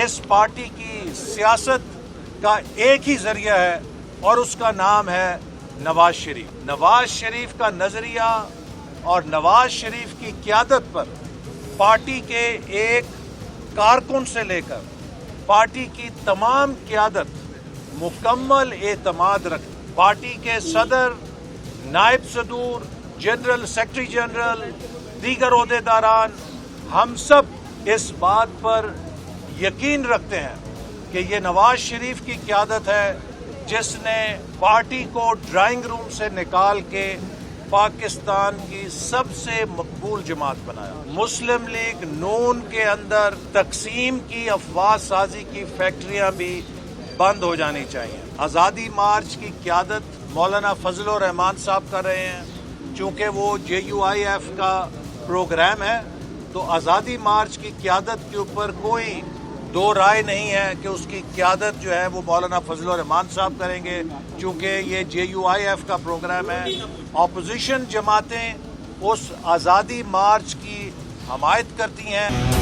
اس party کی سیاست کا ایک ہی ذریعہ ہے اور اس کا نام ہے نواز شریف۔ نواز شریف کا نظریہ اور نواز شریف کی قیادت پر پارٹی کے ایک کارکن سے لے کر پارٹی کی تمام قیادت مکمل اعتماد رکھتی۔ پارٹی کے صدر، نائب صدور، جنرل سیکرٹری جنرل، دیگر عہدیداران، ہم سب اس بات پر یقین رکھتے ہیں کہ یہ نواز شریف کی قیادت ہے جس نے پارٹی کو ڈرائنگ روم سے نکال کے پاکستان کی سب سے مقبول جماعت بنایا۔ مسلم لیگ نون کے اندر تقسیم کی افواہ سازی کی فیکٹریاں بھی بند ہو جانی چاہیے۔ آزادی مارچ کی قیادت مولانا فضل الرحمان صاحب کر رہے ہیں، چونکہ وہ JUIF کا پروگرام ہے تو آزادی مارچ کی قیادت کے اوپر کوئی دو رائے نہیں ہے کہ اس کی قیادت جو ہے وہ مولانا فضل الرحمان صاحب کریں گے، چونکہ یہ JUIF کا پروگرام ہے۔ اپوزیشن جماعتیں اس آزادی مارچ کی حمایت کرتی ہیں۔